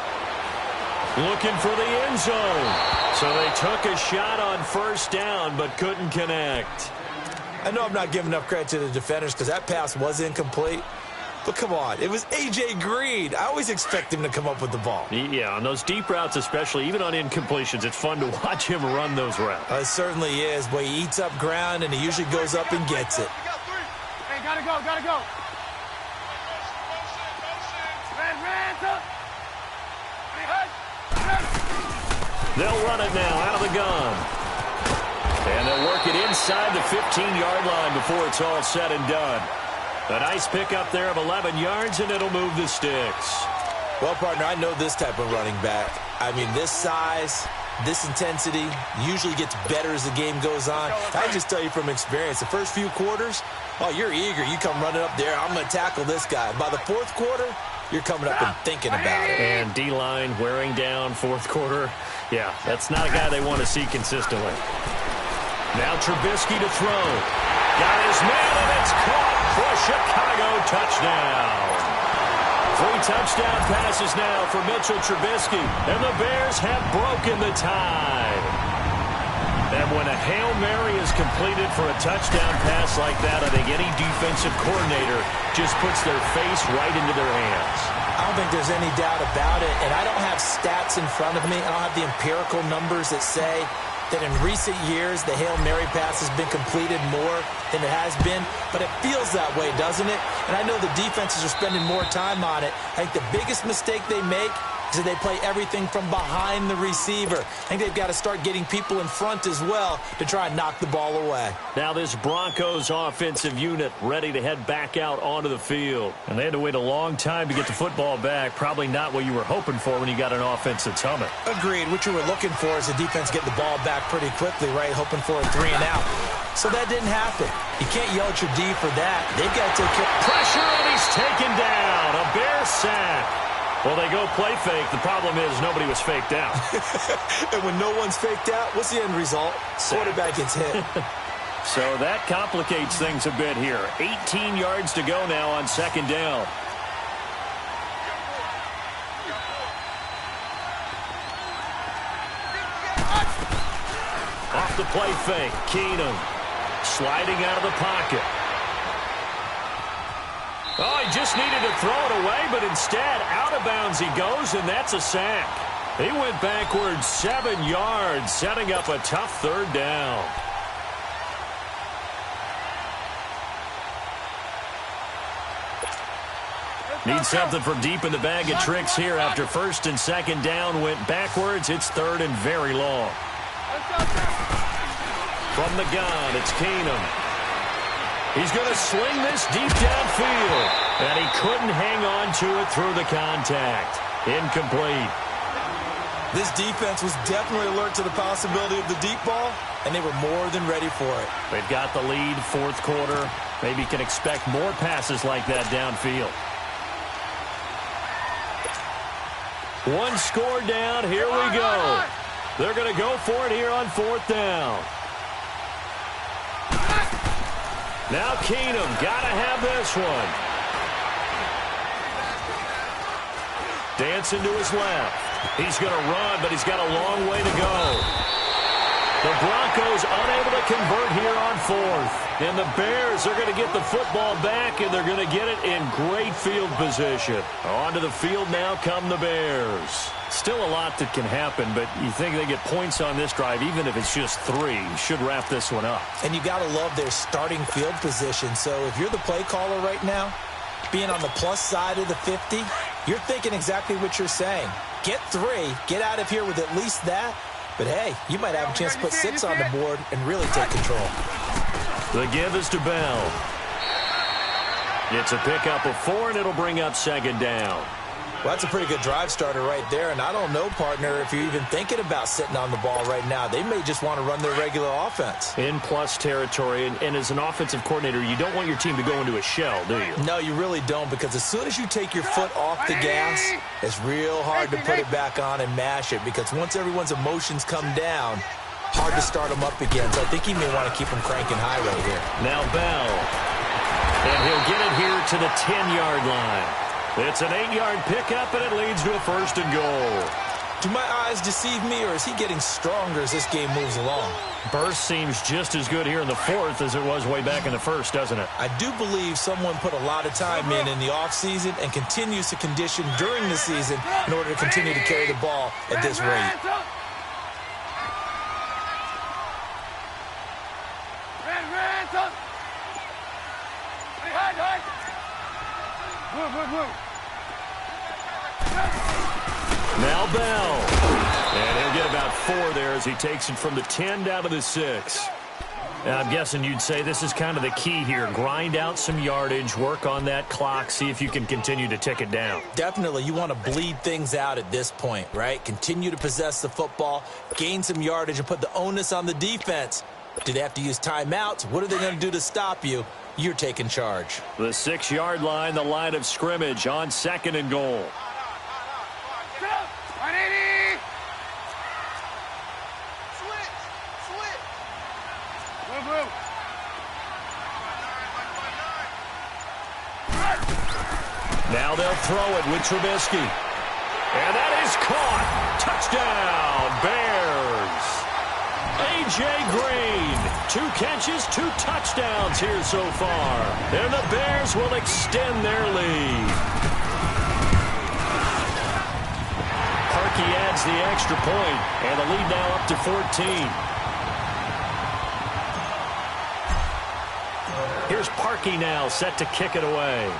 Looking for the end zone. So they took a shot on 1st down, but couldn't connect. I know I'm not giving enough credit to the defenders because that pass was incomplete. But come on, it was A.J. Green. I always expect him to come up with the ball. Yeah, on those deep routes especially, even on incompletions, it's fun to watch him run those routes. It certainly is, but he eats up ground, and he usually goes up and gets it. Hey, gotta go, gotta go. They'll run it now out of the gun. And they'll work it inside the 15-yard line before it's all said and done. A nice pickup there of 11 yards, and it'll move the sticks. Well, partner, I know this type of running back. I mean, this size, this intensity usually gets better as the game goes on. I can just tell you from experience, the first few quarters, oh, you're eager. You come running up there, I'm going to tackle this guy. By the fourth quarter, you're coming up and thinking about it. And D-line wearing down fourth quarter. Yeah, that's not a guy they want to see consistently. Now Trubisky to throw. Got his man, and it's caught for a Chicago touchdown. 3 touchdown passes now for Mitchell Trubisky, and the Bears have broken the tie. And when a Hail Mary is completed for a touchdown pass like that, I think any defensive coordinator just puts their face right into their hands. I don't think there's any doubt about it, and I don't have stats in front of me. I don't have the empirical numbers that say that in recent years the Hail Mary pass has been completed more than it has been, but it feels that way, doesn't it? And I know the defenses are spending more time on it. I think the biggest mistake they make is that they play everything from behind the receiver. I think they've got to start getting people in front as well to try and knock the ball away. Now this Broncos offensive unit ready to head back out onto the field. And they had to wait a long time to get the football back. Probably not what you were hoping for when you got an offense that's humming. Agreed. What you were looking for is the defense getting the ball back pretty quickly, right? Hoping for a 3 and out. So that didn't happen. You can't yell at your D for that. They've got to take care. Pressure, and he's taken down. A Bear sack. Well, they go play fake. The problem is nobody was faked out. And when no one's faked out, what's the end result? Quarterback gets hit. So that complicates things a bit here. 18 yards to go now on second down. Off the play fake, Keenum sliding out of the pocket. Oh, he just needed to throw it away, but instead, out of bounds he goes, and that's a sack. He went backwards 7 yards, setting up a tough third down. Need something from deep in the bag of tricks here after first and second down went backwards. It's third and very long. From the gun, it's Keenum. He's going to sling this deep downfield, and he couldn't hang on to it through the contact. Incomplete. This defense was definitely alert to the possibility of the deep ball, and they were more than ready for it. They've got the lead, fourth quarter. Maybe can expect more passes like that downfield. One score down. Here we go. They're going to go for it here on fourth down. Now Keenum, got to have this one. Dancing to his left. He's going to run, but he's got a long way to go. The Broncos unable to convert here on fourth. And the Bears are going to get the football back, and they're going to get it in great field position. Onto the field now come the Bears. Still a lot that can happen, but you think they get points on this drive, even if it's just 3. Should wrap this one up. And you got to love their starting field position. So if you're the play caller right now, being on the plus side of the 50, you're thinking exactly what you're saying. Get 3, get out of here with at least that. But hey, you might have a chance to put 6 on the board and really take control. The give is to Bell. It's a pickup of 4, and it'll bring up second down. Well, that's a pretty good drive starter right there, and I don't know, partner, if you're even thinking about sitting on the ball right now. They may just want to run their regular offense. In plus territory, and as an offensive coordinator, you don't want your team to go into a shell, do you? No, you really don't, because as soon as you take your foot off the gas, it's real hard to put it back on and mash it, because once everyone's emotions come down, hard to start them up again. So I think he may want to keep them cranking high right here. Now Bell, and he'll get it here to the 10-yard line. It's an 8-yard pickup, and it leads to a first and goal. Do my eyes deceive me, or is he getting stronger as this game moves along? Burst seems just as good here in the fourth as it was way back in the first, doesn't it? I do believe someone put a lot of time in the offseason and continues to condition during the season in order to continue to carry the ball at this rate. Now Bell. And he'll get about 4 there as he takes it from the 10 down to the 6. And I'm guessing you'd say this is kind of the key here. Grind out some yardage, work on that clock, see if you can continue to tick it down. Definitely. You want to bleed things out at this point, right? Continue to possess the football, gain some yardage, and put the onus on the defense. Do they have to use timeouts? What are they going to do to stop you? You're taking charge. The 6-yard line, the line of scrimmage on 2nd and goal. 180! Move. Now they'll throw it with Trubisky. And that is caught. Touchdown, Bears. A.J. Green, 2 catches, 2 touchdowns here so far. And the Bears will extend their lead. Parkey adds the extra point, and the lead now up to 14. Here's Parkey now, set to kick it away.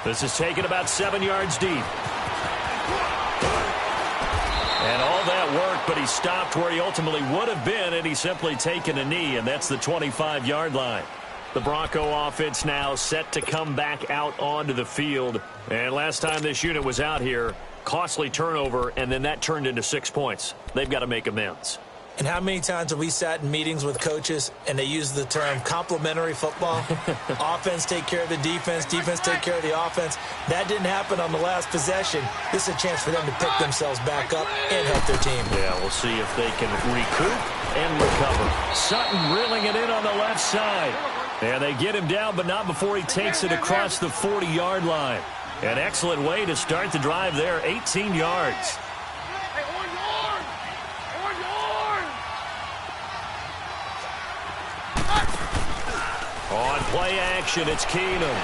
This is taken about 7 yards deep. And all that work, but he stopped where he ultimately would have been had he simply taken a knee, and that's the 25-yard line. The Bronco offense now set to come back out onto the field. And last time this unit was out here, costly turnover, and then that turned into 6 points. They've got to make amends. And how many times have we sat in meetings with coaches and they use the term complementary football? Offense take care of the defense, defense take care of the offense. That didn't happen on the last possession. This is a chance for them to pick themselves back up and help their team. Yeah, we'll see if they can recoup and recover. Sutton reeling it in on the left side. And they get him down, but not before he takes it across the 40-yard line. An excellent way to start the drive there, 18 yards. On play action, it's Keenum.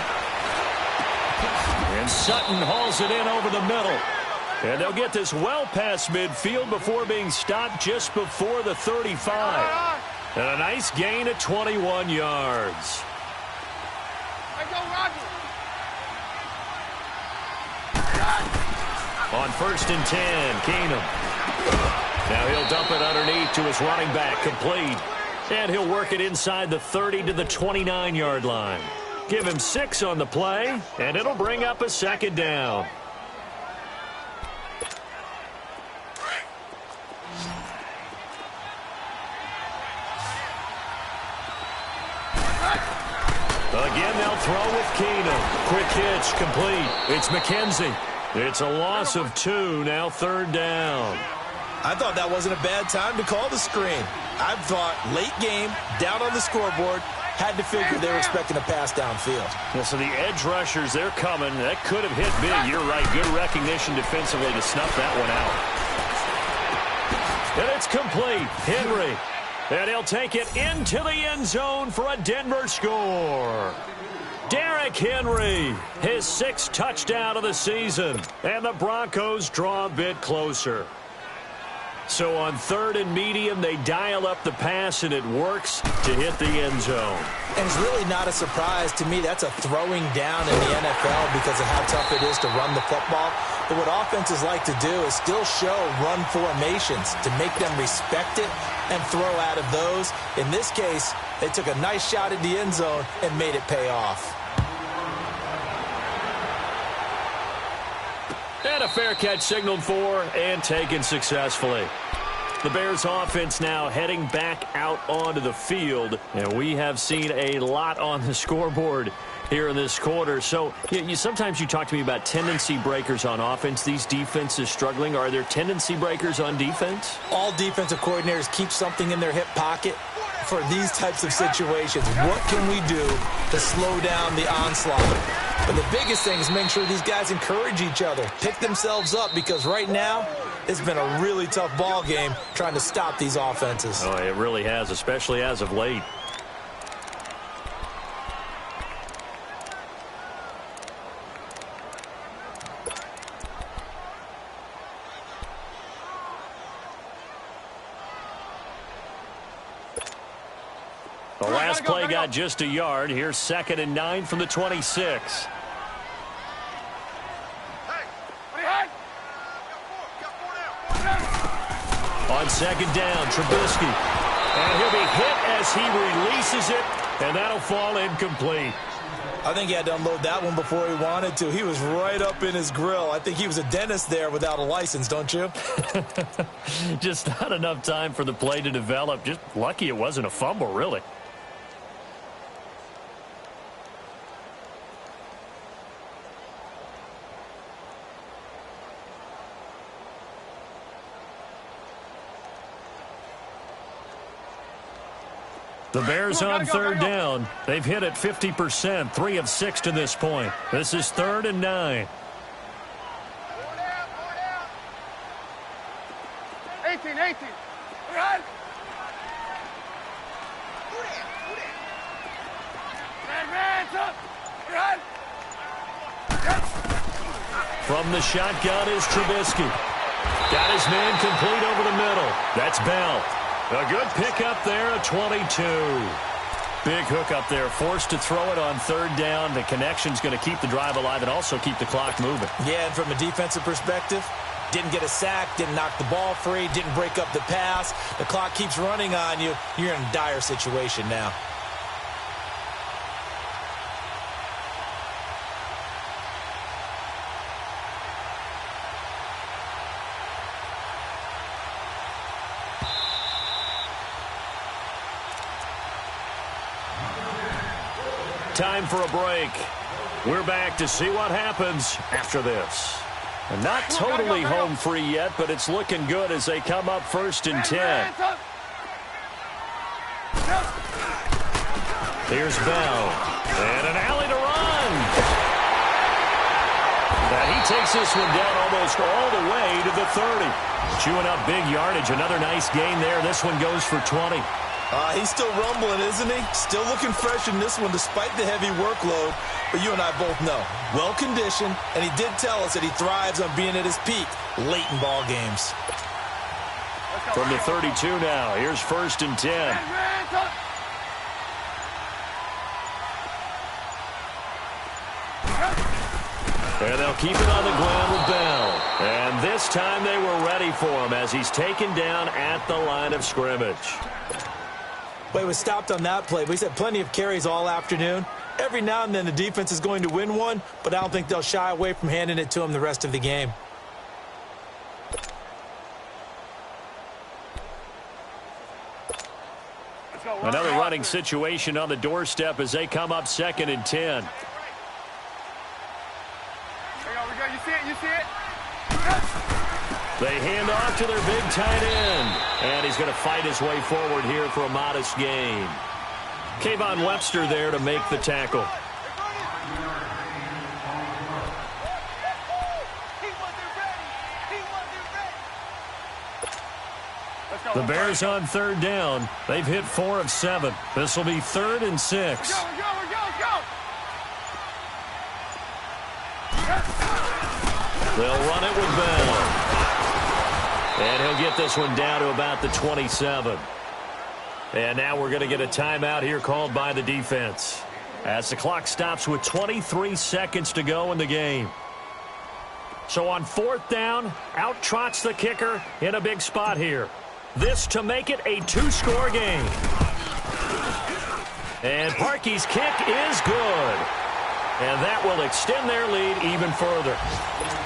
And Sutton hauls it in over the middle. And they'll get this well past midfield before being stopped just before the 35. And a nice gain of 21 yards. On 1st and 10, Keenum. Now he'll dump it underneath to his running back, complete. And he'll work it inside the 30 to the 29-yard line. Give him 6 on the play, and it'll bring up a 2nd down. Again, they'll throw with Keenum. Quick hitch, complete. It's McKenzie. It's a loss of 2, now 3rd down. I thought that wasn't a bad time to call the screen. I thought late game, down on the scoreboard, had to figure they were expecting a pass downfield. Well, so the edge rushers, they're coming. That could have hit big. You're right. Good recognition defensively to snuff that one out. And it's complete. Henry. And he'll take it into the end zone for a Denver score. Derrick Henry, his 6th touchdown of the season. And the Broncos draw a bit closer. So on 3rd and medium, they dial up the pass, and it works to hit the end zone. And it's really not a surprise to me. That's a throwing down in the NFL because of how tough it is to run the football. But what offenses like to do is still show run formations to make them respect it and throw out of those. In this case, they took a nice shot at the end zone and made it pay off. And a fair catch signaled for and taken successfully. The Bears offense now heading back out onto the field. And we have seen a lot on the scoreboard here in this quarter. So sometimes you talk to me about tendency breakers on offense. These defenses struggling. Are there tendency breakers on defense? All defensive coordinators keep something in their hip pocket for these types of situations. What can we do to slow down the onslaught? But the biggest thing is making sure these guys encourage each other, pick themselves up, because right now it's been a really tough ball game trying to stop these offenses. Oh, it really has, especially as of late. The last play got just a yard. Here's 2nd and 9 from the 26. On 2nd down, Trubisky. And he'll be hit as he releases it, and that'll fall incomplete. I think he had to unload that one before he wanted to. He was right up in his grill. I think he was a dentist there without a license, don't you? Just not enough time for the play to develop. Just lucky it wasn't a fumble, really. The Bears on 3rd down. They've hit it 50%, 3 of 6 to this point. This is 3rd and 9. 18. Run. Man, up. Run. From the shotgun is Trubisky. Got his man complete over the middle. That's Bell. A good pickup there at 22. Big hook up there, forced to throw it on 3rd down. The connection's going to keep the drive alive and also keep the clock moving. Yeah, and from a defensive perspective, didn't get a sack, didn't knock the ball free, didn't break up the pass. The clock keeps running on you. You're in a dire situation now. Time for a break. We're back to see what happens after this. And not totally home free yet, but it's looking good as they come up 1st and 10. Here's Bell. And an alley to run. And he takes this one down almost all the way to the 30. Chewing up big yardage. Another nice gain there. This one goes for 20. He's still rumbling, isn't he? Still looking fresh in this one despite the heavy workload. But you and I both know, well-conditioned, and he did tell us that he thrives on being at his peak late in ball games. From the 32 now, here's 1st and 10. And they'll keep it on the ground with Bell. And this time they were ready for him as he's taken down at the line of scrimmage. Well, he was stopped on that play, but he's had plenty of carries all afternoon. Every now and then the defense is going to win one, but I don't think they'll shy away from handing it to him the rest of the game. Another running situation on the doorstep as they come up 2nd and 10. You see it? They hand off to their big tight end. And he's going to fight his way forward here for a modest gain. Kayvon Webster there to make the tackle. The Bears on 3rd down. They've hit 4 of 7. This will be 3rd and 6. Go. They'll run it with Bell. And he'll get this one down to about the 27. And now we're going to get a timeout here called by the defense as the clock stops with 23 seconds to go in the game. So on 4th down, out trots the kicker in a big spot here. This to make it a 2-score game. And Parkey's kick is good. And that will extend their lead even further.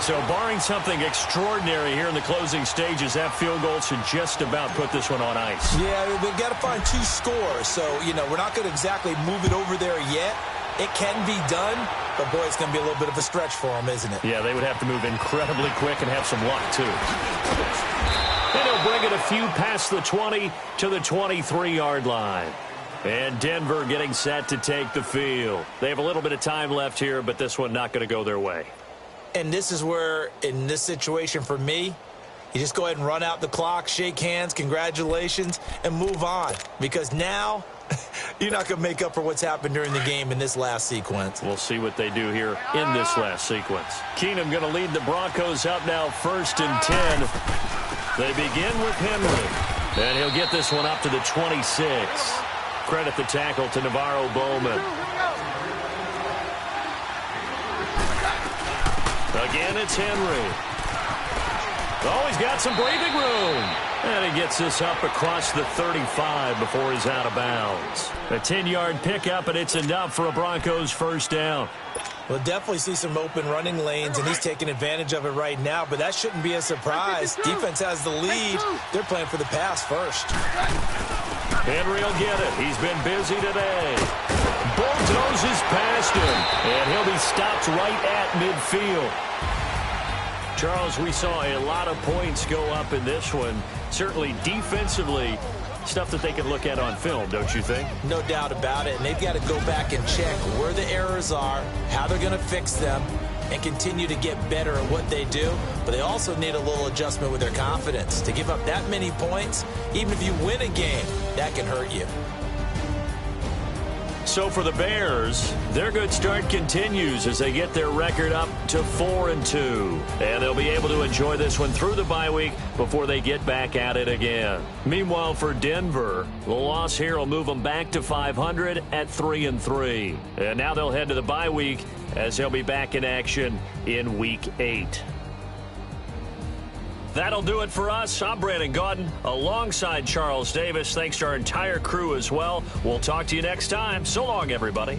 So barring something extraordinary here in the closing stages, that field goal should just about put this one on ice. Yeah, they've got to find 2 scores. So, we're not going to exactly move it over there yet. It can be done, but boy, it's going to be a little bit of a stretch for them, isn't it? Yeah, they would have to move incredibly quick and have some luck, too. And he'll bring it a few past the 20 to the 23-yard line. And Denver getting set to take the field. They have a little bit of time left here, but this one not going to go their way. And this is where, in this situation for me, you just go ahead and run out the clock, shake hands, congratulations, and move on. Because now you're not going to make up for what's happened during the game in this last sequence. We'll see what they do here in this last sequence. Keenum going to lead the Broncos up now 1st and 10. They begin with Henry. And he'll get this one up to the 26. Credit the tackle to Navarro Bowman. Again, it's Henry. Oh, he's got some breathing room. And he gets this up across the 35 before he's out of bounds. A 10-yard pickup, and it's enough for a Broncos first down. We'll definitely see some open running lanes, and he's taking advantage of it right now, but that shouldn't be a surprise. Defense has the lead. They're playing for the pass first. Henry will get it. He's been busy today. Bulldozes past him, and he'll be stopped right at midfield. Charles, we saw a lot of points go up in this one. Certainly defensively, stuff that they can look at on film, don't you think? No doubt about it, and they've got to go back and check where the errors are, how they're going to fix them, and continue to get better at what they do. But they also need a little adjustment with their confidence. To give up that many points, even if you win a game, that can hurt you. So for the Bears, their good start continues as they get their record up to 4-2. And they'll be able to enjoy this one through the bye week before they get back at it again. Meanwhile, for Denver, the loss here will move them back to 500 at 3-3. And now they'll head to the bye week as they'll be back in action in Week 8. That'll do it for us. I'm Brandon Gaudin alongside Charles Davis. Thanks to our entire crew as well. We'll talk to you next time. So long, everybody.